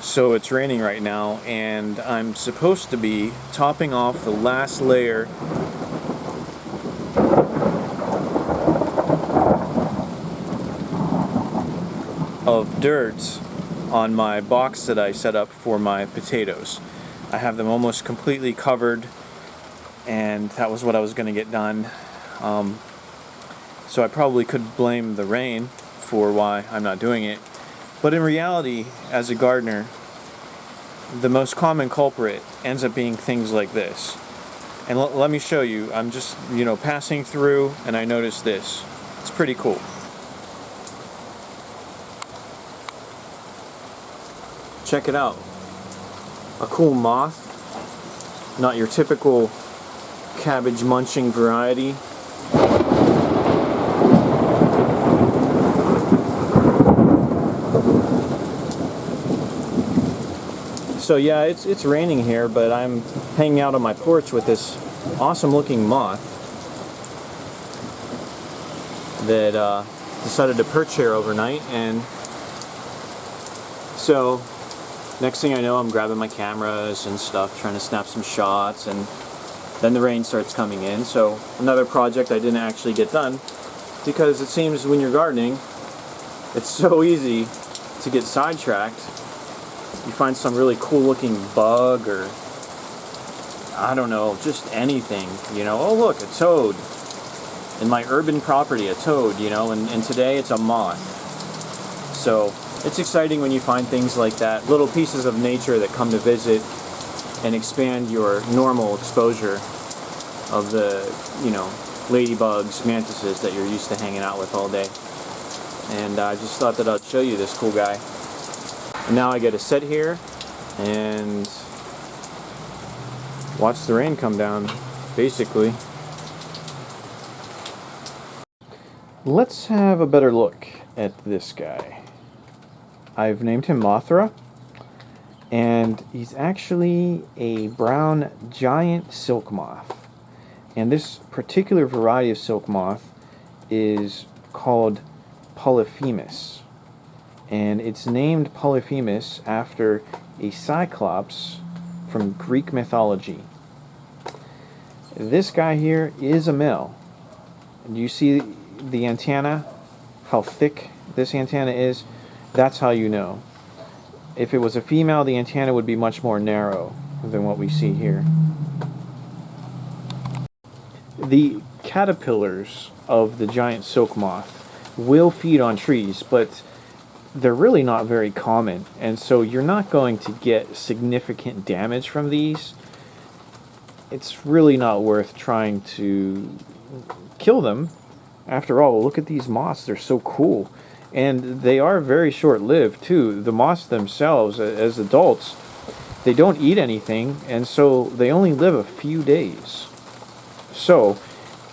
So it's raining right now, and I'm supposed to be topping off the last layer of dirt on my box that I set up for my potatoes. I have them almost completely covered, and that was what I was going to get done. So I probably could blame the rain for why I'm not doing it. But in reality, as a gardener, the most common culprit ends up being things like this. And let me show you. I'm just, passing through, and I noticed this. It's pretty cool. Check it out. A cool moth. Not your typical cabbage munching variety. So yeah, it's raining here, but I'm hanging out on my porch with this awesome looking moth that decided to perch here overnight. And so next thing I know, I'm grabbing my cameras and stuff, trying to snap some shots, and then the rain starts coming in. So another project I didn't actually get done, because it seems when you're gardening, it's so easy to get sidetracked. You find some really cool looking bug, or I don't know, just anything, oh look, a toad. In my urban property, a toad, and today it's a moth. So it's exciting when you find things like that, little pieces of nature that come to visit and expand your normal exposure of the, ladybugs, mantises that you're used to hanging out with all day. And I just thought that I'd show you this cool guy. And now I get to sit here and watch the rain come down, basically. Let's have a better look at this guy. I've named him Mothra, and he's actually a brown giant silk moth. And this particular variety of silk moth is called Polyphemus. And it's named Polyphemus after a cyclops from Greek mythology. This guy here is a male. Do you see the antenna? How thick this antenna is? That's how you know. If it was a female, the antenna would be much more narrow than what we see here. The caterpillars of the giant silk moth will feed on trees, but they're really not very common, and so you're not going to get significant damage from these. It's really not worth trying to kill them. After all, look at these moths, they're so cool. And they are very short-lived too. The moths themselves, as adults, they don't eat anything, and so they only live a few days. So,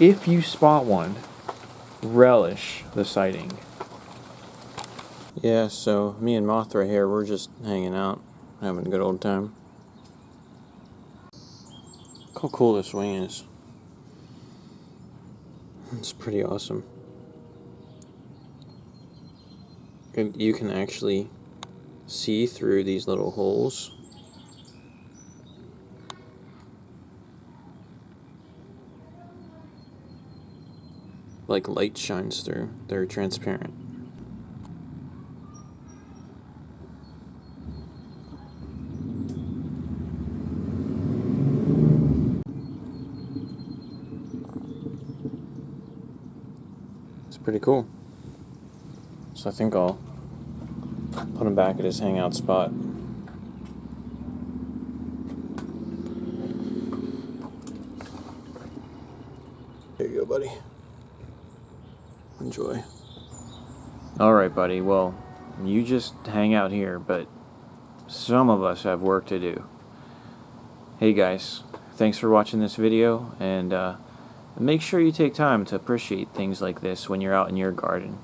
if you spot one, relish the sighting. Yeah, so me and Mothra here, we're just hanging out, having a good old time. Look how cool this wing is. It's pretty awesome. You can actually see through these little holes. Like light shines through. They're transparent. Pretty cool. So I think I'll put him back at his hangout spot. Here you go, buddy. Enjoy. Alright, buddy. Well, you just hang out here, but some of us have work to do. Hey guys, thanks for watching this video, and make sure you take time to appreciate things like this when you're out in your garden.